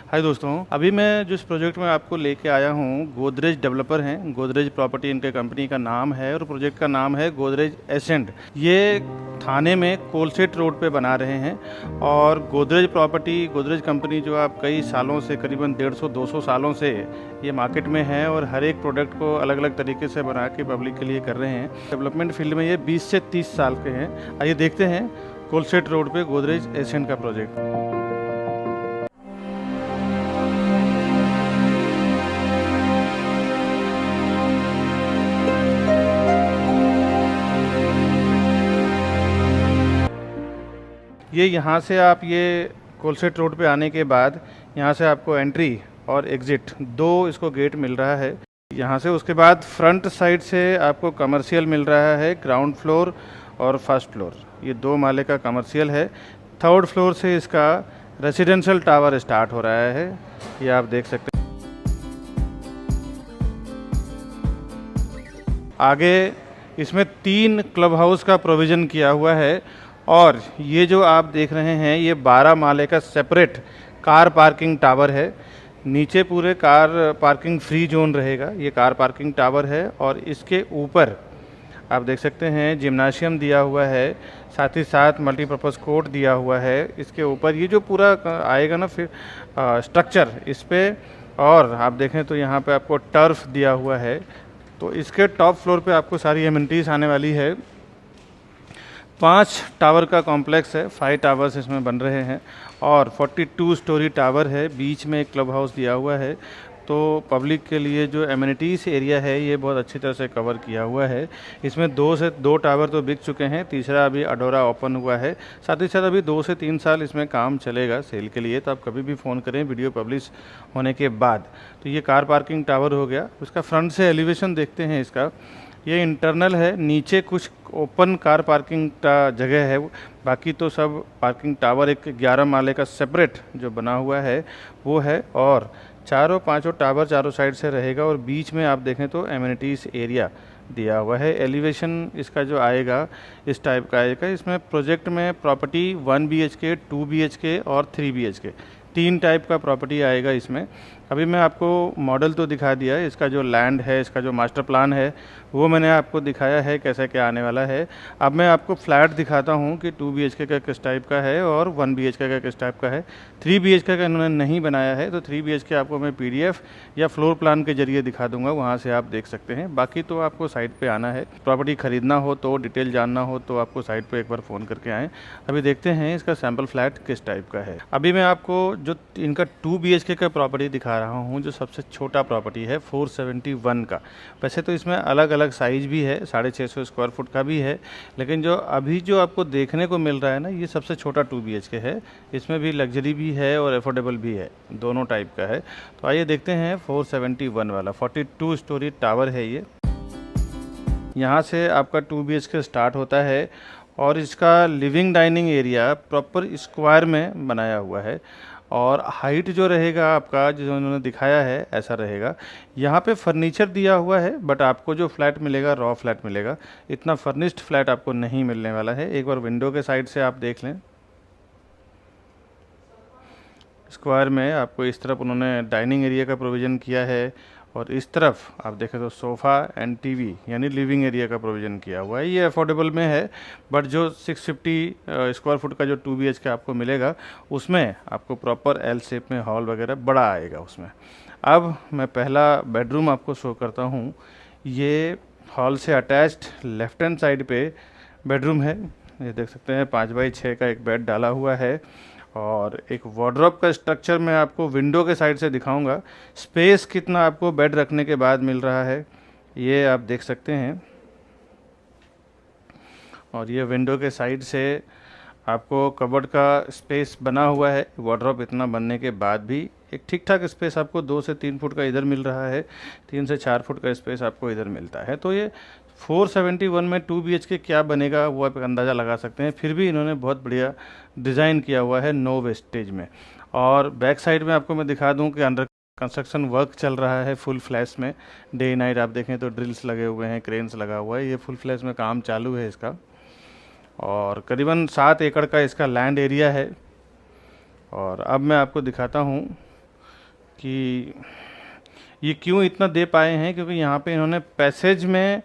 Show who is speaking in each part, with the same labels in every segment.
Speaker 1: हाय दोस्तों, अभी मैं जिस प्रोजेक्ट में आपको लेके आया हूँ, गोदरेज डेवलपर हैं। गोदरेज प्रॉपर्टी इनके कंपनी का नाम है और प्रोजेक्ट का नाम है गोदरेज एसेंट। ये थाने में कोलसेट रोड पे बना रहे हैं। और गोदरेज प्रॉपर्टी, गोदरेज कंपनी जो आप कई सालों से, करीबन 150-200 सालों से ये मार्केट में है और हर एक प्रोडक्ट को अलग अलग तरीके से बना के पब्लिक के लिए कर रहे हैं। डेवलपमेंट फील्ड में ये 20 से 30 साल के हैं। आइए देखते हैं कोलसेट रोड पे गोदरेज एसेंट का प्रोजेक्ट। ये यहाँ से आप ये कोलसेट रोड पे आने के बाद यहाँ से आपको एंट्री और एग्ज़िट दो इसको गेट मिल रहा है। यहाँ से उसके बाद फ्रंट साइड से आपको कमर्शियल मिल रहा है, ग्राउंड फ्लोर और फर्स्ट फ्लोर। ये 2 माले का कमर्शियल है। थर्ड फ्लोर से इसका रेसिडेंशियल टावर स्टार्ट हो रहा है, ये आप देख सकते हैं। आगे इसमें 3 क्लब हाउस का प्रोविज़न किया हुआ है। और ये जो आप देख रहे हैं, ये 12 माले का सेपरेट कार पार्किंग टावर है। नीचे पूरे कार पार्किंग फ्री जोन रहेगा। ये कार पार्किंग टावर है और इसके ऊपर आप देख सकते हैं जिम्नाशियम दिया हुआ है, साथ ही साथ मल्टीपर्पज़ कोर्ट दिया हुआ है। इसके ऊपर ये जो पूरा आएगा ना फिर स्ट्रक्चर इस पर, और आप देखें तो यहाँ पे आपको टर्फ दिया हुआ है। तो इसके टॉप फ्लोर पे आपको सारी एमिनिटीज़ आने वाली है। 5 टावर का कॉम्प्लेक्स है, 5 टावर्स इसमें बन रहे हैं और 42 स्टोरी टावर है। बीच में एक क्लब हाउस दिया हुआ है। तो पब्लिक के लिए जो एमिनिटीज़ एरिया है ये बहुत अच्छी तरह से कवर किया हुआ है। इसमें 2 टावर तो बिक चुके हैं, तीसरा अभी अडोरा ओपन हुआ है। साथ ही साथ अभी 2 से 3 साल इसमें काम चलेगा सेल के लिए। तो आप कभी भी फ़ोन करें वीडियो पब्लिश होने के बाद। तो ये कार पार्किंग टावर हो गया। उसका फ्रंट से एलिवेशन देखते हैं इसका। ये इंटरनल है, नीचे कुछ ओपन कार पार्किंग का जगह है, बाकी तो सब पार्किंग टावर। एक 11 माले का सेपरेट जो बना हुआ है वो है। और पांचों टावर चारों साइड से रहेगा और बीच में आप देखें तो एमिनिटीज़ एरिया दिया हुआ है। एलिवेशन इसका जो आएगा इस टाइप का आएगा। इसमें प्रोजेक्ट में प्रॉपर्टी 1 BHK, 2 BHK और 3 BHK 3 टाइप का प्रॉपर्टी आएगा इसमें। अभी मैं आपको मॉडल तो दिखा दिया है, इसका जो लैंड है, इसका जो मास्टर प्लान है वो मैंने आपको दिखाया है कैसे क्या आने वाला है। अब मैं आपको फ्लैट दिखाता हूँ कि 2 BHK का किस टाइप का है और 1 BHK का किस टाइप का है। 3 BHK का इन्होंने नहीं बनाया है, तो 3 BHK आपको मैं PDF या फ्लोर प्लान के जरिए दिखा दूंगा, वहाँ से आप देख सकते हैं। बाकी तो आपको साइट पर आना है, प्रॉपर्टी ख़रीदना हो तो, डिटेल जानना हो तो आपको साइट पर एक बार फ़ोन करके आएँ। अभी देखते हैं इसका सैम्पल फ्लैट किस टाइप का है। अभी मैं आपको जो इनका 2 BHK का प्रॉपर्टी दिखा रहा हूँ, जो सबसे छोटा प्रॉपर्टी है 471 का। वैसे तो इसमें अलग अलग साइज़ भी है, 650 स्क्वायर फुट का भी है, लेकिन जो अभी जो आपको देखने को मिल रहा है ना, ये सबसे छोटा 2 BHK है। इसमें भी लग्जरी भी है और अफोर्डेबल भी है, दोनों टाइप का है। तो आइए देखते हैं 471 वाला। 42 स्टोरी टावर है ये। यहाँ से आपका 2 BHK स्टार्ट होता है और इसका living dining area proper square में बनाया हुआ है। और हाइट जो रहेगा आपका, जो उन्होंने दिखाया है ऐसा रहेगा। यहाँ पे फर्नीचर दिया हुआ है, बट आपको जो फ्लैट मिलेगा रॉ फ्लैट मिलेगा, इतना फर्निश्ड फ्लैट आपको नहीं मिलने वाला है। एक बार विंडो के साइड से आप देख लें, स्क्वायर में आपको इस तरफ उन्होंने डाइनिंग एरिया का प्रोविज़न किया है और इस तरफ आप देखें तो सोफ़ा एंड टीवी यानी लिविंग एरिया का प्रोविज़न किया हुआ है। ये अफोर्डेबल में है, बट जो 650 स्क्वायर फुट का जो 2 BHK आपको मिलेगा उसमें आपको प्रॉपर L शेप में हॉल वगैरह बड़ा आएगा उसमें। अब मैं पहला बेडरूम आपको शो करता हूँ। ये हॉल से अटैच्ड लेफ्ट हैंड साइड पे बेडरूम है। ये देख सकते हैं 5x6 का एक बेड डाला हुआ है और एक वार्डरोब का स्ट्रक्चर मैं आपको विंडो के साइड से दिखाऊंगा। स्पेस कितना आपको बेड रखने के बाद मिल रहा है ये आप देख सकते हैं। और ये विंडो के साइड से आपको कबर्ड का स्पेस बना हुआ है। वार्डरोब इतना बनने के बाद भी एक ठीक ठाक स्पेस आपको 2 से 3 फुट का इधर मिल रहा है, 3 से 4 फुट का स्पेस आपको इधर मिलता है। तो ये 471 में 2 BHK क्या बनेगा वो आप अंदाज़ा लगा सकते हैं। फिर भी इन्होंने बहुत बढ़िया डिज़ाइन किया हुआ है, नो वेस्टेज में। और बैक साइड में आपको मैं दिखा दूं कि अंडर कंस्ट्रक्शन वर्क चल रहा है फुल फ्लैश में। डे नाइट आप देखें तो ड्रिल्स लगे हुए हैं, क्रेन्स लगा हुआ है, ये फुल फ्लैश में काम चालू है इसका। और करीबन 7 एकड़ का इसका लैंड एरिया है। और अब मैं आपको दिखाता हूँ कि ये क्यों इतना दे पाए हैं, क्योंकि यहाँ पे इन्होंने पैसेज में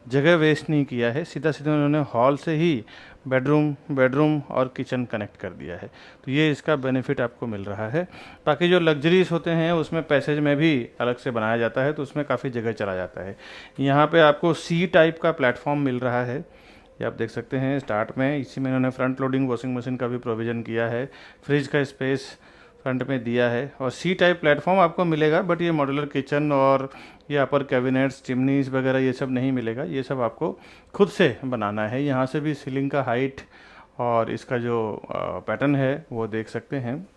Speaker 1: जगह वेस्ट नहीं किया है, सीधा सीधा उन्होंने हॉल से ही बेडरूम और किचन कनेक्ट कर दिया है। तो ये इसका बेनिफिट आपको मिल रहा है। बाकी जो लग्जरीज होते हैं उसमें पैसेज में भी अलग से बनाया जाता है, तो उसमें काफ़ी जगह चला जाता है। यहाँ पे आपको सी टाइप का प्लेटफॉर्म मिल रहा है, ये आप देख सकते हैं स्टार्ट में। इसी में इन्होंने फ्रंट लोडिंग वॉशिंग मशीन का भी प्रोविज़न किया है, फ्रिज का स्पेस फ्रंट में दिया है, और सी टाइप प्लेटफॉर्म आपको मिलेगा। बट ये मॉड्यूलर किचन और ये अपर कैबिनेट्स, चिमनीज वगैरह ये सब नहीं मिलेगा, ये सब आपको खुद से बनाना है। यहाँ से भी सीलिंग का हाइट और इसका जो पैटर्न है वो देख सकते हैं।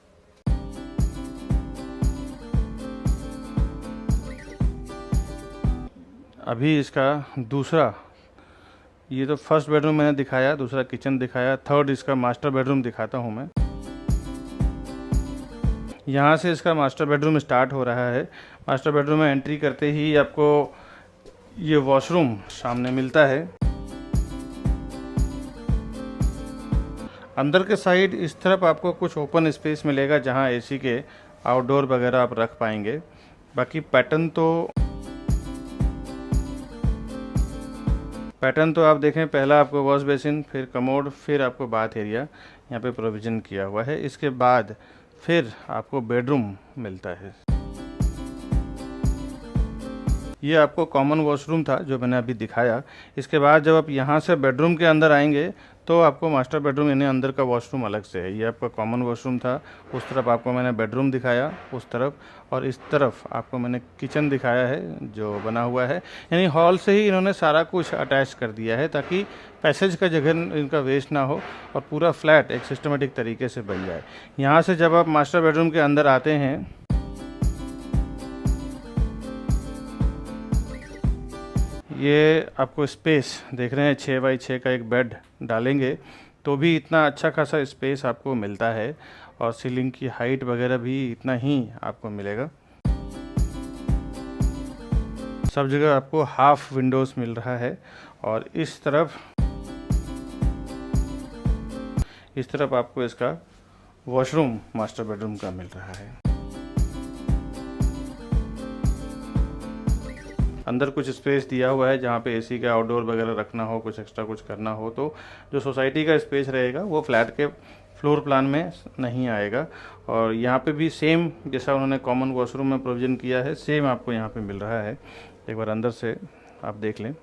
Speaker 1: अभी इसका दूसरा, ये तो फर्स्ट बेडरूम मैंने दिखाया, दूसरा किचन दिखाया, थर्ड इसका मास्टर बेडरूम दिखाता हूँ मैं। यहाँ से इसका मास्टर बेडरूम स्टार्ट हो रहा है। मास्टर बेडरूम में एंट्री करते ही आपको ये वॉशरूम सामने मिलता है। अंदर के साइड इस तरफ आपको कुछ ओपन स्पेस मिलेगा जहाँ एसी के आउटडोर वगैरह आप रख पाएंगे। बाकी पैटर्न तो आप देखें, पहला आपको वॉश बेसिन, फिर कमोड, फिर आपको बाथ एरिया यहाँ पे प्रोविज़न किया हुआ है। इसके बाद फिर आपको बेडरूम मिलता है। ये आपको कॉमन वॉशरूम था जो मैंने अभी दिखाया। इसके बाद जब आप यहाँ से बेडरूम के अंदर आएंगे तो आपको मास्टर बेडरूम यानी अंदर का वॉशरूम अलग से है। ये आपका कॉमन वॉशरूम था, उस तरफ आपको मैंने बेडरूम दिखाया उस तरफ, और इस तरफ आपको मैंने किचन दिखाया है जो बना हुआ है। यानी हॉल से ही इन्होंने सारा कुछ अटैच कर दिया है ताकि पैसेज का जगह इनका वेस्ट ना हो और पूरा फ्लैट एक सिस्टमेटिक तरीके से बन जाए। यहाँ से जब आप मास्टर बेडरूम के अंदर आते हैं, ये आपको स्पेस देख रहे हैं, 6 बाई 6 का एक बेड डालेंगे तो भी इतना अच्छा खासा स्पेस आपको मिलता है, और सीलिंग की हाइट वगैरह भी इतना ही आपको मिलेगा। सब जगह आपको हाफ विंडोज़ मिल रहा है, और इस तरफ आपको इसका वॉशरूम मास्टर बेडरूम का मिल रहा है। अंदर कुछ स्पेस दिया हुआ है जहाँ पे एसी का आउटडोर वगैरह रखना हो, कुछ एक्स्ट्रा कुछ करना हो तो जो सोसाइटी का स्पेस रहेगा वो फ्लैट के फ्लोर प्लान में नहीं आएगा। और यहाँ पे भी सेम जैसा उन्होंने कॉमन वॉशरूम में प्रोविज़न किया है, सेम आपको यहाँ पे मिल रहा है। एक बार अंदर से आप देख लें।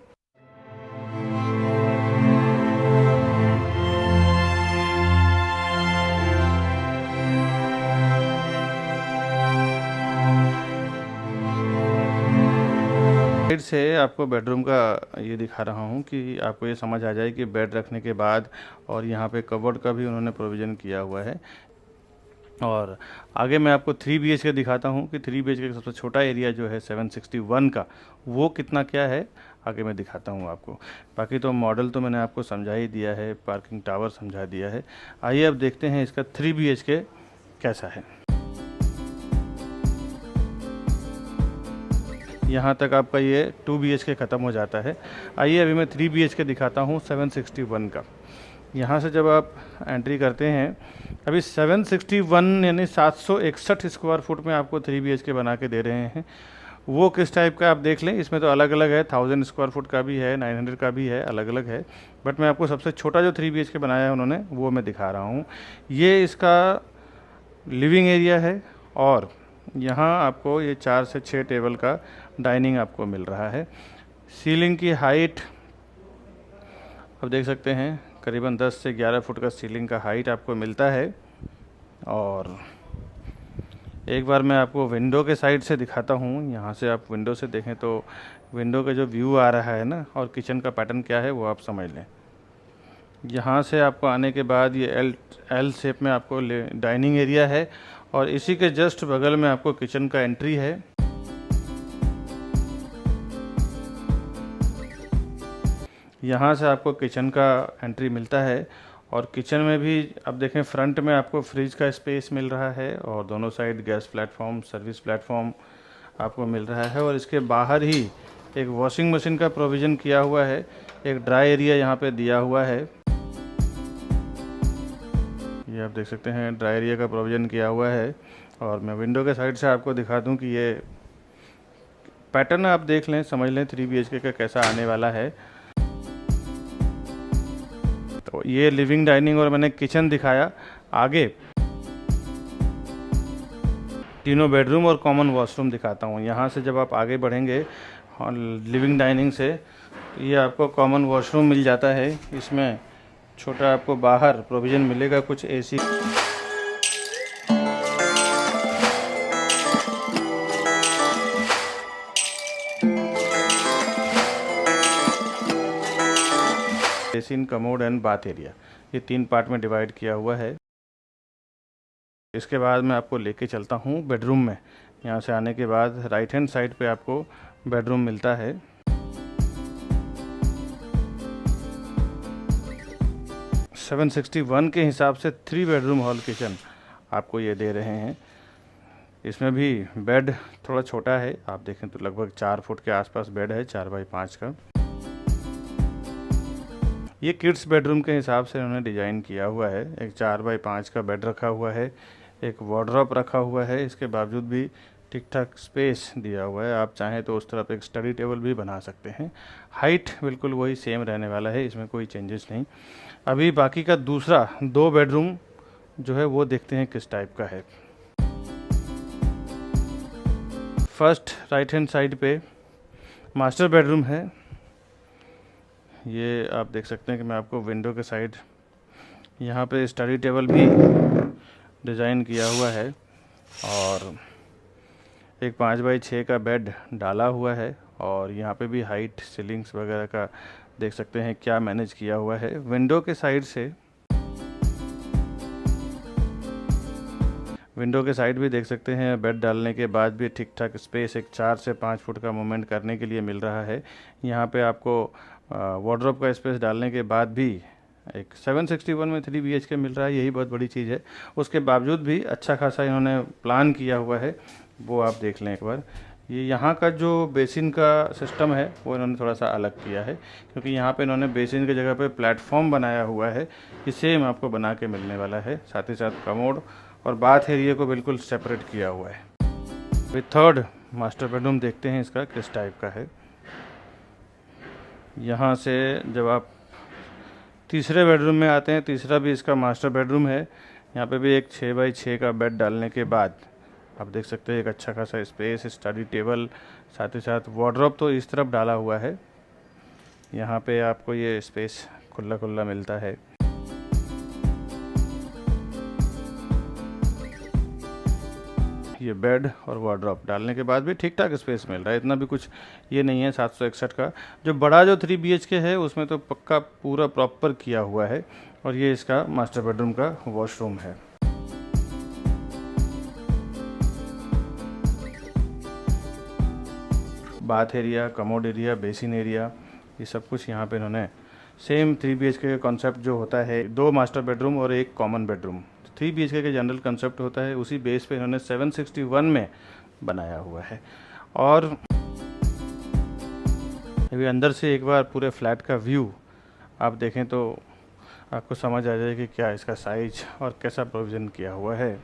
Speaker 1: से आपको बेडरूम का ये दिखा रहा हूँ कि आपको ये समझ आ जाए कि बेड रखने के बाद, और यहाँ पे कबर्ड का भी उन्होंने प्रोविज़न किया हुआ है। और आगे मैं आपको 3 BHK दिखाता हूँ कि 3 BHK का सबसे छोटा एरिया जो है 761 का, वो कितना क्या है आगे मैं दिखाता हूँ आपको। बाकी तो मॉडल तो मैंने आपको समझा ही दिया है, पार्किंग टावर समझा दिया है। आइए अब देखते हैं इसका 3 BHK कैसा है। यहाँ तक आपका ये 2 BHK ख़त्म हो जाता है। आइए अभी मैं 3 BHK दिखाता हूँ 761 का। यहाँ से जब आप एंट्री करते हैं, अभी 761 यानी 761 स्क्वायर फुट में आपको 3 BHK बना के दे रहे हैं। वो किस टाइप का आप देख लें, इसमें तो अलग अलग है, 1000 स्क्वायर फुट का भी है, 900 का भी है, अलग अलग है। बट मैं आपको सबसे छोटा जो 3 BHK बनाया है उन्होंने, वो मैं दिखा रहा हूँ। ये इसका लिविंग एरिया है, और यहाँ आपको ये 4 से 6 टेबल का डाइनिंग आपको मिल रहा है। सीलिंग की हाइट आप देख सकते हैं, करीबन 10 से 11 फुट का सीलिंग का हाइट आपको मिलता है। और एक बार मैं आपको विंडो के साइड से दिखाता हूँ। यहाँ से आप विंडो से देखें तो विंडो का जो व्यू आ रहा है ना, और किचन का पैटर्न क्या है वो आप समझ लें। यहाँ से आपको आने के बाद ये एल शेप में आपको डाइनिंग एरिया है, और इसी के जस्ट बगल में आपको किचन का एंट्री है। यहाँ से आपको किचन का एंट्री मिलता है, और किचन में भी अब देखें फ्रंट में आपको फ्रिज का स्पेस मिल रहा है, और दोनों side gas platform, service platform आपको मिल रहा है। और इसके बाहर ही एक वॉशिंग मशीन का प्रोविज़न किया हुआ है, एक ड्राई एरिया यहाँ पे दिया हुआ है। ये आप देख सकते हैं ड्राई एरिया का प्रोविज़न किया हुआ है। और मैं विंडो के साइड से आपको दिखा दूं कि ये पैटर्न आप देख लें, समझ लें 3 BHK का कैसा आने वाला है। तो ये लिविंग डाइनिंग और मैंने किचन दिखाया। आगे तीनों बेडरूम और कॉमन वॉशरूम दिखाता हूँ। यहाँ से जब आप आगे बढ़ेंगे और लिविंग डाइनिंग से, ये आपको कॉमन वॉशरूम मिल जाता है। इसमें छोटा आपको बाहर प्रोविज़न मिलेगा, कुछ AC basin, commode and bath area, ये 3 पार्ट में डिवाइड किया हुआ है। इसके बाद मैं आपको लेके चलता हूँ बेडरूम में। यहाँ से आने के बाद राइट हैंड साइड पे आपको बेडरूम मिलता है। $761 के हिसाब से 3 बेडरूम हॉल किचन आपको ये दे रहे हैं। इसमें भी बेड थोड़ा छोटा है, आप देखें तो लगभग 4 फुट के आसपास बेड है, 4 बाई 5 का। ये किड्स बेडरूम के हिसाब से उन्होंने डिज़ाइन किया हुआ है। एक 4 बाई 5 का बेड रखा हुआ है, एक वार्डरोब रखा हुआ है। इसके बावजूद भी ठीक ठाक स्पेस दिया हुआ है। आप चाहें तो उस तरफ एक स्टडी टेबल भी बना सकते हैं। हाइट बिल्कुल वही सेम रहने वाला है, इसमें कोई चेंजेस नहीं। अभी बाकी का दूसरा 2 बेडरूम जो है वो देखते हैं किस टाइप का है। फर्स्ट राइट हैंड साइड पे मास्टर बेडरूम है। ये आप देख सकते हैं कि मैं आपको विंडो के साइड यहाँ पे स्टडी टेबल भी डिज़ाइन किया हुआ है और एक 5 बाई 6 का बेड डाला हुआ है। और यहाँ पे भी हाइट, सीलिंग्स वगैरह का देख सकते हैं क्या मैनेज किया हुआ है। विंडो के साइड से, विंडो के साइड भी देख सकते हैं बेड डालने के बाद भी ठीक ठाक स्पेस एक 4 से 5 फुट का मूवमेंट करने के लिए मिल रहा है। यहाँ पे आपको वार्डरोब का स्पेस डालने के बाद भी एक 761 में 3 BHK मिल रहा है, यही बहुत बड़ी चीज़ है। उसके बावजूद भी अच्छा खासा इन्होंने प्लान किया हुआ है, वो आप देख लें एक बार। ये यहाँ का जो बेसिन का सिस्टम है वो इन्होंने थोड़ा सा अलग किया है, क्योंकि यहाँ पे इन्होंने बेसिन की जगह पे प्लेटफॉर्म बनाया हुआ है। ये सेम आपको बना के मिलने वाला है। साथ ही साथ कमोड और बाथ एरिया को बिल्कुल सेपरेट किया हुआ है। फिर थर्ड मास्टर बेडरूम देखते हैं इसका किस टाइप का है। यहाँ से जब आप तीसरे बेडरूम में आते हैं, तीसरा भी इसका मास्टर बेडरूम है। यहाँ पे भी एक 6 बाई 6 का बेड डालने के बाद आप देख सकते हैं एक अच्छा खासा स्पेस, स्टडी टेबल, साथ ही साथ वार्डरोब तो इस तरफ डाला हुआ है। यहाँ पे आपको ये स्पेस खुला खुला मिलता है। ये बेड और वार्डरोब डालने के बाद भी ठीक ठाक स्पेस मिल रहा है, इतना भी कुछ ये नहीं है। 761 का जो बड़ा जो 3 BHK है उसमें तो पक्का पूरा प्रॉपर किया हुआ है। और ये इसका मास्टर बेडरूम का वॉशरूम है। Bath area, commode area, basin area, ये सब कुछ यहाँ पे इन्होंने सेम 3 BHK का कॉन्सेप्ट जो होता है, 2 मास्टर बेडरूम और एक कॉमन बेडरूम, 3 BHK का जनरल कंसेप्ट होता है, उसी बेस पे इन्होंने 761 में बनाया हुआ है। और अभी अंदर से एक बार पूरे फ्लैट का व्यू आप देखें तो आपको समझ आ जाएगी कि क्या इसका साइज और कैसा प्रोविज़न किया हुआ है।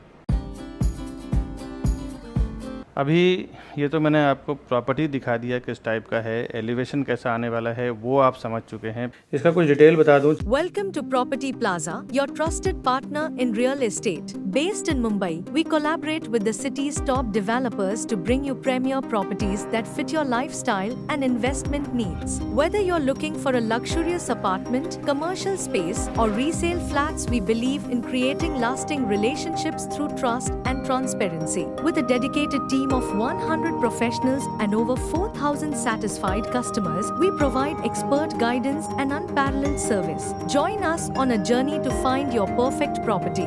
Speaker 1: अभी ये तो मैंने आपको प्रॉपर्टी दिखा दिया किस टाइप का है, एलिवेशन कैसा आने वाला है वो आप समझ चुके हैं। इसका कुछ डिटेल बता दूं।
Speaker 2: Welcome to Property Plaza, your trusted partner in real estate. Based in Mumbai, we collaborate with the city's top developers to bring you premier properties that fit your lifestyle and investment needs. Whether you're looking for a luxurious apartment, commercial space, or resale flats, we believe in creating lasting relationships through trust and transparency. With a dedicated team of 100 professionals and over 4,000 satisfied customers, we provide expert guidance and unparalleled service. Join us on a journey to find your perfect property.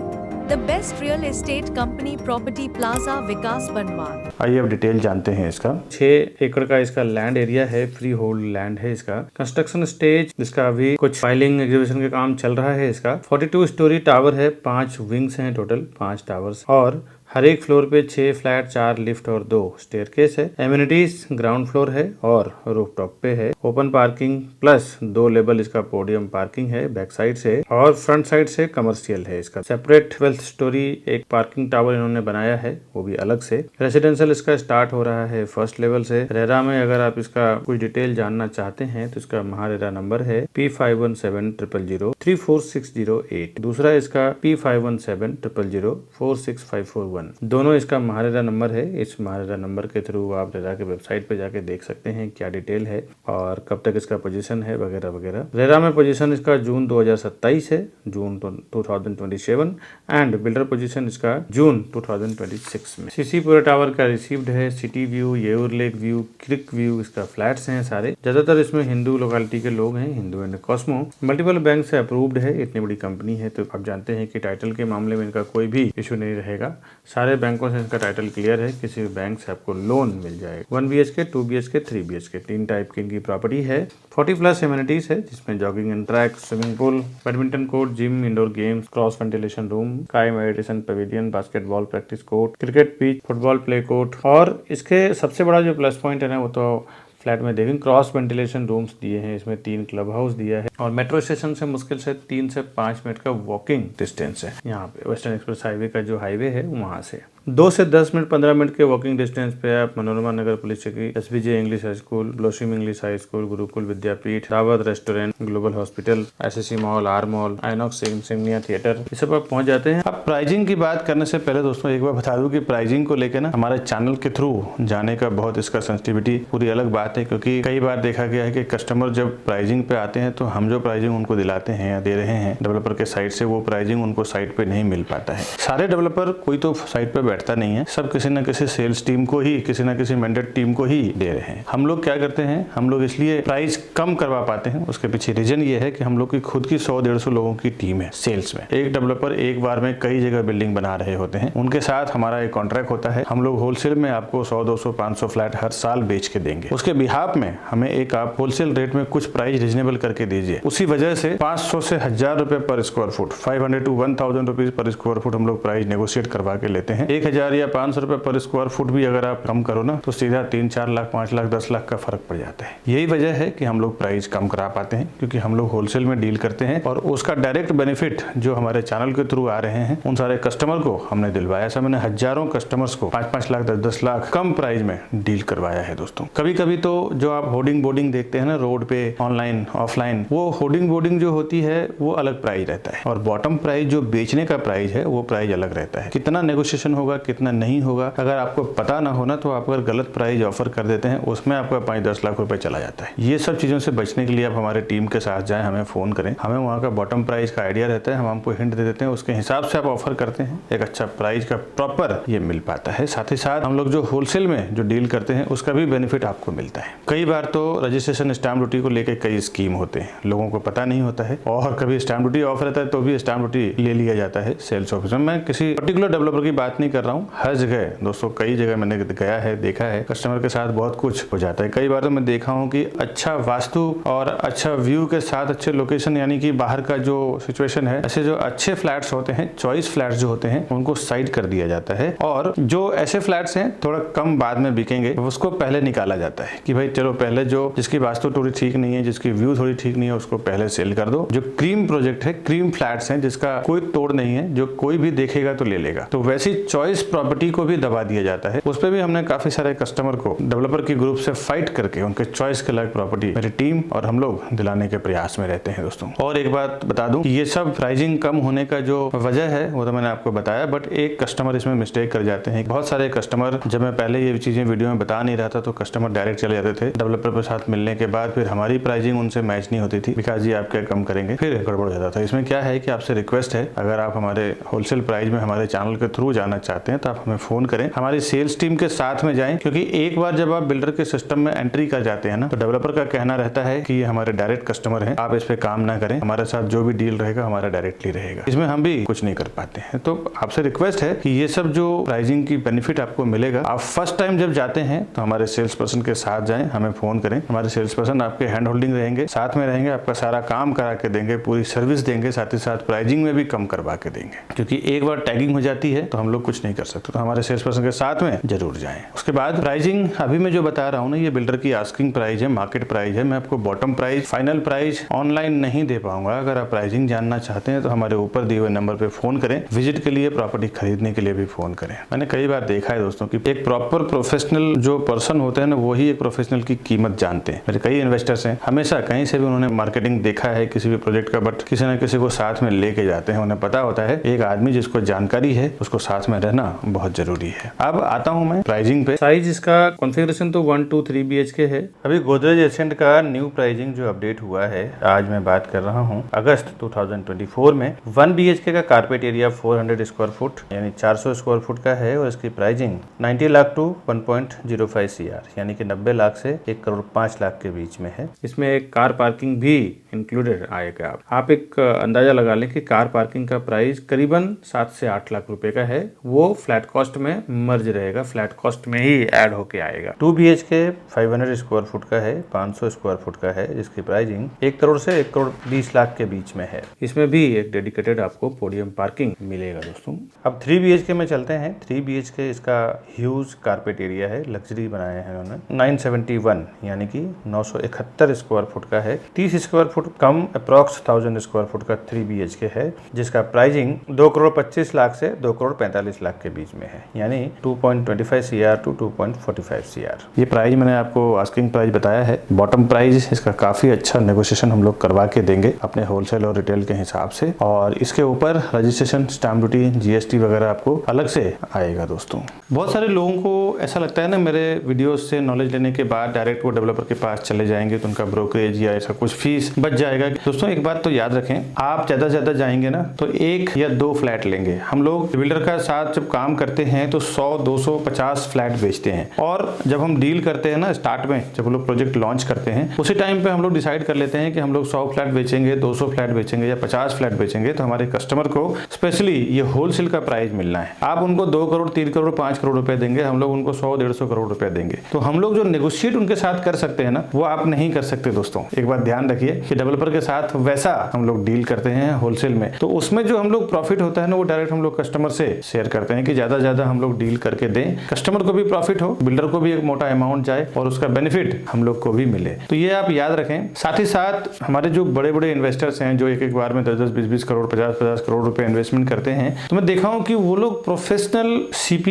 Speaker 2: The best real estate company, Property Plaza, विकास बनवान।
Speaker 1: आइए अब detail जानते हैं इसका। 6 एकड़ का इसका land area है, free hold land है इसका। कंस्ट्रक्शन स्टेज इसका अभी कुछ फाइलिंग एग्जीबिशन का काम चल रहा है इसका। 42 स्टोरी टावर है, 5 विंग्स हैं टोटल, 5 टावर्स। और हर एक फ्लोर पे 6 फ्लैट, 4 लिफ्ट और 2 स्टेयरकेस है। एमिनिटीज ग्राउंड फ्लोर है और रूफटॉप पे है। ओपन पार्किंग प्लस 2 लेवल इसका पोडियम पार्किंग है बैक साइड से, और फ्रंट साइड से कमर्शियल है। इसका सेपरेट 12th स्टोरी एक पार्किंग टावर इन्होंने बनाया है, वो भी अलग से। रेसिडेंशियल इसका स्टार्ट हो रहा है 1st लेवल से। रेरा में अगर आप इसका कुछ डिटेल जानना चाहते हैं तो इसका महारेरा नंबर है P517000346008। दूसरा इसका P5170046541। दोनों इसका महारेरा नंबर है। इस महारेरा नंबर के थ्रू आप रेरा के वेबसाइट पे जाके देख सकते हैं क्या डिटेल है और कब तक इसका पोजीशन है वगैरह वगैरह। रेरा में पोजीशन इसका जून 2027 है, जून 2027, एंड बिल्डर पोजीशन इसका जून 2026 में। सीसीपुरा टावर का रिसीव्ड है। City view, Yeoor lake view, creek view इसका फ्लैट्स हैं सारे। ज्यादातर इसमें हिंदू लोकेलिटी के लोग हैं, Hindu and cosmo. Multiple bank से अप्रूव्ड है। इतनी बड़ी कंपनी है तो आप जानते हैं कि टाइटल के मामले में इनका कोई भी इशू नहीं रहेगा। सारे बैंकों से इसका टाइटल क्लियर है, किसी भी बैंक से आपको लोन मिल जाएगा। 1 BHK, 2 BHK, 3 BHK 3 टाइप की इनकी प्रॉपर्टी है। 40+ एमिनिटीज है जिसमें jogging and track, swimming pool, badminton court, gym, indoor games, cross ventilation room, sky meditation pavilion, basketball practice court, cricket pitch, football play court. और इसके सबसे बड़ा जो प्लस पॉइंट है ना वो तो फ्लैट में देखेंगे क्रॉस वेंटिलेशन रूम्स दिए हैं। इसमें 3 क्लब हाउस दिया है और मेट्रो स्टेशन से मुश्किल से 3 से 5 मिनट का वॉकिंग डिस्टेंस है। यहाँ पे वेस्टर्न एक्सप्रेस हाईवे का जो हाईवे है वहाँ से 2 से 10 मिनट 15 मिनट के वॉकिंग डिस्टेंस पे आप मनोरमा नगर पुलिस चौकी, SBJ English high school, Blossom English high school, Gurukul Vidyapeeth, Dawat restaurant, global hospital, SSC mall, R mall, INOX Signia theatre, ये सब आप पहुंच जाते हैं। अब प्राइजिंग की बात करने से पहले दोस्तों एक बार बता दूं कि प्राइजिंग को लेकर ना हमारे चैनल के थ्रू जाने का बहुत इसका सेंसिटिविटी पूरी अलग बात है, क्योंकि कई बार देखा गया है कि कस्टमर जब प्राइजिंग पे आते हैं तो हम जो प्राइजिंग उनको दिलाते हैं या दे रहे हैं डेवलपर के साइड से, वो प्राइजिंग उनको साइट पे नहीं मिल पाता है। सारे डेवलपर कोई तो साइट पे बैठता नहीं है, सब किसी न किसी सेल्स टीम को ही, किसी न किसी मैंडेट टीम को ही दे रहे हैं। हम लोग क्या करते हैं, हम लोग इसलिए प्राइस कम करवा पाते हैं, उसके पीछे रीजन ये है कि हम लोग की खुद की 100-150 लोगों की टीम है सेल्स में। एक डेवलपर एक बार में कई जगह बिल्डिंग बना रहे होते हैं, उनके साथ हमारा एक कॉन्ट्रैक्ट होता है। हम लोग होलसेल में आपको 100, 200, 500 फ्लैट हर साल बेच के देंगे। उसके बिहाफ में हमें एक आप होलसेल रेट में कुछ प्राइस रीजनेबल करके दीजिए। उसी वजह से 500 से 1000 रुपए पर square foot, 500 to 1000 rupees per square foot हम लोग प्राइस नेगोशिएट करवा के लेते हैं। 1000 या 500 रुपए पर स्क्वायर फुट भी अगर आप कम करो ना तो सीधा 3-4 लाख, 5 लाख, 10 लाख का फर्क पड़ जाता है। यही वजह है कि हम लोग प्राइस कम करा पाते हैं, क्योंकि हम लोग होलसेल में डील करते हैं और उसका डायरेक्ट बेनिफिट जो हमारे चैनल के थ्रू आ रहे हैं उन सारे कस्टमर को हमने दिलवाया। ऐसा मैंने हजारों कस्टमर्स को 5-5 लाख, 10-10 लाख कम प्राइस में डील करवाया है दोस्तों। कभी कभी तो जो आप होर्डिंग बोर्डिंग देखते हैं ना रोड पे, ऑनलाइन ऑफलाइन, वो होर्डिंग बोर्डिंग जो होती है वो अलग प्राइस रहता है और बॉटम प्राइस जो बेचने का प्राइस है वो प्राइस अलग रहता है। कितना नेगोशिएशन होगा, कितना नहीं होगा, अगर आपको पता ना होना तो आप अगर गलत प्राइस ऑफर कर देते हैं उसमें आपका 5-10 लाख रुपए चला जाता है। ये सब चीजों से बचने के लिए आप हमारे टीम के साथ जाएं, हमें फोन करें, हमें वहाँ का बॉटम प्राइस का आइडिया रहता है, हम आपको हिंट दे देते हैं, उसके हिसाब से आप ऑफर करते हैं, एक अच्छा प्राइस का प्रॉपर ये मिल पाता है। साथ ही साथ हम लोग जो होलसेल में जो डील करते हैं उसका भी बेनिफिट आपको मिलता है। कई बार तो रजिस्ट्रेशन स्टैम्प ड्यूटी को लेकर कई स्कीम होते हैं, लोगों को पता नहीं होता है, और कभी स्टैम्प ड्यूटी ऑफ रहता है तो भी स्टैम्प ड्यूटी ले लिया जाता है सेल्स ऑफिस में। मैं किसी पर्टिकुलर डेवलपर की बात नहीं कर रहा हूँ, हर जगह दोस्तों, कई जगह मैंने गया है, देखा है, कस्टमर के साथ बहुत कुछ हो जाता है। कई बार तो मैं देखा हूँ कि अच्छा वास्तु और अच्छा व्यू के साथ अच्छे लोकेशन, यानी कि बाहर का जो सिचुएशन है, ऐसे जो अच्छे फ्लैट्स होते हैं, चॉइस फ्लैट्स जो होते हैं, उनको साइड कर दिया जाता है और जो ऐसे फ्लैट्स हैं थोड़ा कम बाद में बिकेंगे उसको पहले निकाला जाता है कि भाई चलो पहले जो जिसकी वास्तु थोड़ी ठीक नहीं है, जिसकी व्यू थोड़ी ठीक नहीं है, उसको पहले सेल कर दो। जो क्रीम प्रोजेक्ट है, क्रीम फ्लैट्स हैं जिसका कोई तोड़ नहीं है, जो कोई भी देखेगा तो ले लेगा, तो वैसी चॉइस प्रॉपर्टी को भी दबा दिया जाता है। उस पर भी हमने काफी सारे कस्टमर को डेवलपर की ग्रुप से फाइट करके उनके चॉइस के लायक प्रॉपर्टी मेरी टीम और हम लोग दिलाने के प्रयास में रहते हैं दोस्तों। और एक बात बता दूं कि ये सब प्राइसिंग कम होने का जो वजह है वो तो मैंने आपको बताया, बट एक कस्टमर इसमें मिस्टेक कर जाते हैं। बहुत सारे कस्टमर, जब मैं पहले ये चीजें वीडियो में बता नहीं रहा था तो कस्टमर डायरेक्ट चले जाते थे डेवलपर के साथ मिलने के बाद, फिर हमारी प्राइसिंग उनसे मैच नहीं होती थी, विकास जी आप क्या कम करेंगे, फिर गड़बड़ हो जाता था। इसमें क्या है कि आपसे रिक्वेस्ट है, अगर आप हमारे होलसेल प्राइस में हमारे चैनल के थ्रू जाना चाहते हैं तो आप हमें फोन करें, हमारी सेल्स टीम के साथ में जाएं, क्योंकि एक बार जब आप बिल्डर के सिस्टम में एंट्री कर जाते हैं ना तो डेवलपर का कहना रहता है कि ये हमारे डायरेक्ट कस्टमर हैं, आप इस पे काम ना करें, हमारे साथ जो भी डील रहेगा हमारा डायरेक्टली रहेगा, इसमें हम भी कुछ नहीं कर पाते हैं। तो आपसे रिक्वेस्ट है कि ये सब जो प्राइसिंग की बेनिफिट आपको मिलेगा, आप फर्स्ट टाइम जब जाते हैं तो हमारे सेल्स पर्सन के साथ जाएं, हमें फोन करें, हमारे सेल्स पर्सन आपके हैंड होल्डिंग रहेंगे, साथ में रहेंगे, आपका सारा काम करा के देंगे, पूरी सर्विस देंगे, साथ ही साथ प्राइसिंग में भी कम करवा के देंगे, क्योंकि एक बार टैगिंग हो जाती है तो हम लोग कुछ कुछ नहीं कर सकते। तो हमारे सेल्स पर्सन के साथ में जरूर जाएं। उसके बाद प्राइसिंग अभी मैं जो बता रहा हूँ ना, ये बिल्डर की आस्किंग प्राइस है, मार्केट प्राइस है। मैं आपको bottom price, final price online नहीं दे पाऊंगा। अगर आप प्राइसिंग जानना चाहते हैं तो हमारे ऊपर दिए हुए नंबर पे फोन करें, विजिट के लिए, प्रॉपर्टी खरीदने के लिए भी फोन करें। मैंने कई बार देखा है दोस्तों कि एक प्रॉपर प्रोफेशनल जो पर्सन होते हैं ना, वही एक प्रोफेशनल की कीमत जानते हैं। मेरे कई इन्वेस्टर्स हैं, हमेशा कहीं से भी उन्होंने मार्केटिंग देखा है किसी भी प्रोजेक्ट का, बट किसी न किसी को साथ में लेके जाते हैं। उन्हें पता होता है एक आदमी जिसको जानकारी है उसको साथ में रहना बहुत जरूरी है। अब आता हूं मैं प्राइसिंग पे। साइज इसका कॉन्फ़िगरेशन तो 1 2 3 BHK है। अभी गोदरेज एसेंट का न्यू प्राइसिंग जो अपडेट हुआ है, आज मैं बात कर रहा हूं अगस्त 2024 में। 1 BHK का कारपेट एरिया 400 स्क्वायर फुट यानी 400 स्क्वायर फुट का है और इसकी प्राइसिंग 90 लाख टू 1.05 CR यानी कि 90 लाख से 1 करोड़ 5 लाख के बीच में है। इसमें एक कार पार्किंग भी इंक्लूडेड आएगा। आप एक अंदाजा लगा लें कि कार पार्किंग का प्राइस करीबन 7 से 8 लाख रुपए का है। वो फ्लैट कॉस्ट में मर्ज रहेगा, फ्लैट कॉस्ट में ही ऐड होके आएगा। 2 BHK 500 स्क्वायर फुट का है, 500 स्क्वायर फुट का है, जिसकी प्राइसिंग 1 करोड़ से 1 करोड़ 20 लाख के बीच में है। इसमें भी एक डेडिकेटेड आपको पोडियम पार्किंग मिलेगा दोस्तों। अब 3 BHK में चलते हैं। 3 BHK इसका ह्यूज कारपेट एरिया है, लग्जरी बनाया है उन्होंने। 971 यानी कि 971 स्क्वायर फुट का है। 30 स्क्वायर फुट कम अप्रॉक्स 1000 स्क्वायर फुट का 3 BHK है, जिसका प्राइसिंग 2 करोड़ 25 लाख से 2 करोड़ 45 लाख के बीच में है यानी 2.25 CR टू 2.45 CR। ये प्राइस मैंने आपको आस्किंग प्राइस बताया है। बॉटम प्राइस इसका काफी अच्छा नेगोशिएशन हम लोग करवा के देंगे अपने होलसेल और रिटेल के हिसाब से, और इसके ऊपर रजिस्ट्रेशन, स्टैम्प ड्यूटी, GST वगैरह आपको अलग से आएगा दोस्तों। बहुत सारे लोगों को ऐसा लगता है ना, मेरे वीडियोस से नॉलेज लेने के बाद डायरेक्ट वो डेवलपर के पास चले जाएंगे तो उनका ब्रोकरेज या ऐसा कुछ फीस बच जाएगा। दोस्तों एक बात तो याद रखें, आप ज्यादा से ज्यादा जाएंगे ना तो 1 या 2 फ्लैट लेंगे। हम लोग बिल्डर का साथ जब काम करते हैं तो 100, 200, 50 फ्लैट बेचते हैं, और जब हम डील करते हैं ना स्टार्ट में, जब हम लोग प्रोजेक्ट लॉन्च करते हैं उसी टाइम पे हम लोग डिसाइड कर लेते हैं कि हम लोग 100 फ्लैट बेचेंगे, 200 फ्लैट बेचेंगे या 50 फ्लैट बेचेंगे। तो हमारे कस्टमर को स्पेशली ये होलसेल का प्राइस मिलना है। आप उनको 2 करोड़, 3 करोड़, 5 करोड़ रुपए देंगे, हम लोग उनको 100-150 करोड़ रुपए देंगे। तो हम लोग जो नेगोशिएट उनके साथ कर सकते हैं ना, वो आप नहीं कर सकते दोस्तों। एक बात ध्यान रखिए कि डेवलपर के साथ वैसा हम लोग डील करते हैं होलसेल में, तो उसमें जो हम लोग प्रॉफिट होता है ना, वो डायरेक्ट हम लोग कस्टमर से शेयर करते हैं कि ज्यादा हम लोग डील करके दें, कस्टमर को भी प्रॉफिट हो, बिल्डर को भी एक मोटा अमाउंट जाए और उसका बेनिफिट हम लोग को भी मिले। तो ये आप याद रखें। साथ ही साथ हमारे जो बड़े बड़े इन्वेस्टर्स हैं जो एक बार में 10-10, 20-20 करोड़, 50-50 करोड़ रुपए इन्वेस्टमेंट करते हैं, तो मैं देखा हूं कि वो लोग प्रोफेशनल CP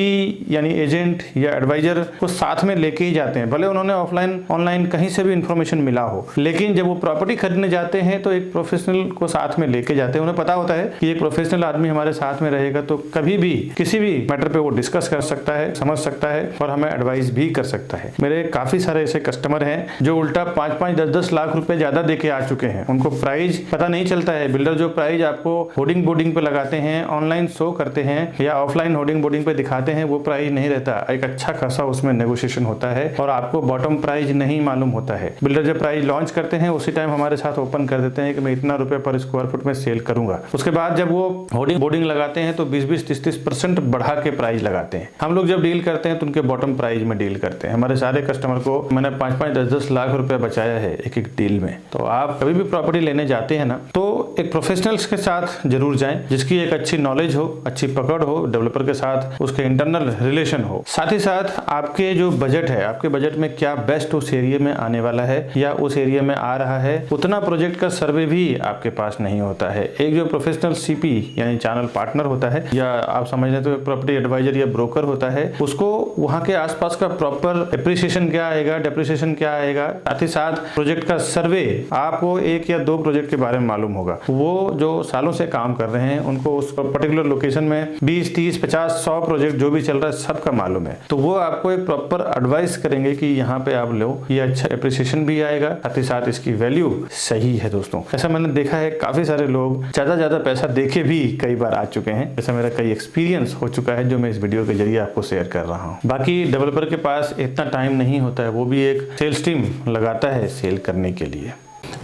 Speaker 1: यानी एजेंट या एडवाइजर को साथ में लेके ही जाते हैं। भले उन्होंने ऑफलाइन ऑनलाइन कहीं से भी इंफॉर्मेशन मिला हो, लेकिन जब वो प्रॉपर्टी खरीदने जाते हैं तो एक प्रोफेशनल को साथ में लेके जाते हैं। उन्हें पता होता है कि एक प्रोफेशनल आदमी हमारे साथ में रहेगा तो कभी भी किसी भी मैटर पे वो डिस्कस कर सकता है, समझ सकता है और हमें एडवाइस भी कर सकता है। मेरे काफी सारे ऐसे कस्टमर हैं जो उल्टा 5-5, 10-10 लाख रुपए ज्यादा देके आ चुके हैं। उनको प्राइस पता नहीं चलता है। बिल्डर जो प्राइस आपको होर्डिंग बोर्डिंग पे लगाते हैं, ऑनलाइन शो करते हैं या ऑफलाइन होर्डिंग बोर्डिंग पे दिखाते हैं, वो प्राइस नहीं रहता। एक अच्छा खासा उसमें नेगोशिएशन होता है और आपको बॉटम प्राइस नहीं मालूम होता है। बिल्डर जब प्राइस लॉन्च करते हैं उसी टाइम हमारे साथ ओपन कर देते हैं कि मैं इतना रुपए पर स्क्वायर फुट में सेल करूंगा। उसके बाद जब वो होर्डिंग बोर्डिंग लगाते हैं तो 20-20, 30-30% बढ़ा के प्राइस लगाते हैं। हम लोग जब डील करते हैं तो उनके बॉटम प्राइस में डील करते हैं। हमारे सारे कस्टमर को मैंने 5-5, 10-10 लाख रुपए बचाया है एक डील में। तो आप कभी भी प्रॉपर्टी लेने जाते हैं ना, तो एक प्रोफेशनल्स के साथ जरूर जाएं जिसकी एक अच्छी नॉलेज हो, अच्छी पकड़ हो, डेवलपर के साथ उसके इंटरनल रिलेशन हो। साथ ही साथ आपके जो बजट है, आपके बजट में क्या बेस्ट उस एरिया में आने वाला है या उस एरिया में आ रहा है, उतना प्रोजेक्ट का सर्वे भी आपके पास नहीं होता है। एक जो प्रोफेशनल CP यानी चैनल पार्टनर होता है, या आप समझ लें तो प्रॉपर्टी एडवाइजर या ब्रोकर होता है, उसको वहां के आसपास का प्रॉपर एप्रिसिएशन क्या आएगा, डेप्रिसिएशन क्या आएगा, साथ ही साथ प्रोजेक्ट का सर्वे, आपको 1 या 2 प्रोजेक्ट के बारे में मालूम होगा। वो जो सालों से काम कर रहे हैं उनको उस पर्टिकुलर लोकेशन में 20, 30, 50, 100 प्रोजेक्ट जो भी चल रहा है सबका मालूम है। तो वो आपको एक प्रॉपर एडवाइस करेंगे कि यहाँ पे आप लो, ये अच्छा एप्रिसिएशन भी आएगा, साथ ही साथ इसकी वैल्यू सही है दोस्तों। ऐसा मैंने देखा है, काफी सारे लोग ज्यादा पैसा देके भी कई बार आ चुके हैं। ऐसा मेरा कई एक्सपीरियंस हो चुका है जो मैं इस वीडियो के जरिए आपको शेयर कर रहा हूँ। बाकी डेवलपर के पास इतना टाइम नहीं होता है, वो भी एक सेल्स टीम लगाता है सेल करने के लिए।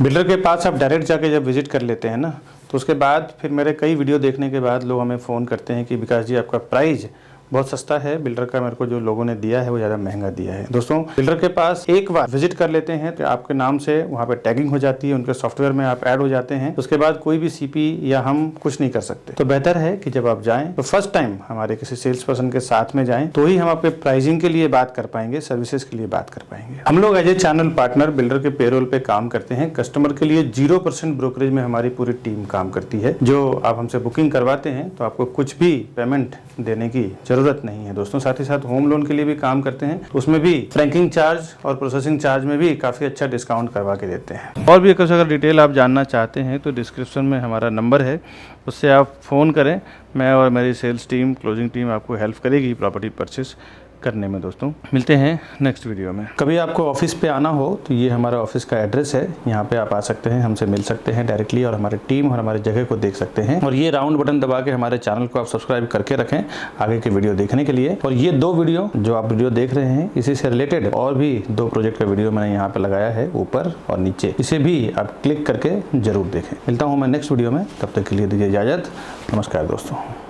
Speaker 1: बिल्डर के पास आप डायरेक्ट जाके जब विजिट कर लेते हैं ना, तो उसके बाद फिर मेरे कई वीडियो देखने के बाद लोग हमें फ़ोन करते हैं कि विकास जी आपका प्राइस बहुत सस्ता है। बिल्डर का मेरे को जो लोगों ने दिया है वो ज़्यादा महंगा दिया है। दोस्तों बिल्डर के पास एक बार विजिट कर लेते हैं तो आपके नाम से वहाँ पे टैगिंग हो जाती है, उनके सॉफ्टवेयर में आप ऐड हो जाते हैं। उसके बाद कोई भी सीपी या हम कुछ नहीं कर सकते। तो बेहतर है कि जब आप जाएं तो फर्स्ट टाइम हमारे किसी सेल्स पर्सन के साथ में जाएं, तो ही हम आपके प्राइसिंग के लिए बात कर पाएंगे, सर्विसेज के लिए बात कर पाएंगे। हम लोग as a channel partner builder के पेरोल पे काम करते हैं। कस्टमर के लिए 0% ब्रोकरेज में हमारी पूरी टीम काम करती है। जो आप हमसे बुकिंग करवाते हैं तो आपको कुछ भी पेमेंट देने की जरूरत नहीं है दोस्तों। साथ ही साथ होम लोन के लिए भी काम करते हैं, उसमें भी फ्रैंकिंग चार्ज और प्रोसेसिंग चार्ज में भी काफी अच्छा डिस्काउंट करवा के देते हैं। और भी कुछ अगर डिटेल आप जानना चाहते हैं तो डिस्क्रिप्शन में हमारा नंबर है, उससे आप फ़ोन करें। मैं और मेरी सेल्स टीम, क्लोजिंग टीम आपको हेल्प करेगी प्रॉपर्टी परचेस करने में। दोस्तों मिलते हैं नेक्स्ट वीडियो में। कभी आपको ऑफिस पे आना हो तो ये हमारा ऑफिस का एड्रेस है, यहाँ पे आप आ सकते हैं, हमसे मिल सकते हैं डायरेक्टली और हमारी टीम और हमारी जगह को देख सकते हैं। और ये राउंड बटन दबा के हमारे चैनल को आप सब्सक्राइब करके रखें आगे के वीडियो देखने के लिए। और ये 2 वीडियो जो आप वीडियो देख रहे हैं, इसी से रिलेटेड और भी 2 प्रोजेक्ट का वीडियो मैंने यहाँ पे लगाया है ऊपर और नीचे, इसे भी आप क्लिक करके जरूर देखें। मिलता हूँ मैं नेक्स्ट वीडियो में, तब तक के लिए दीजिए इजाजत। नमस्कार दोस्तों।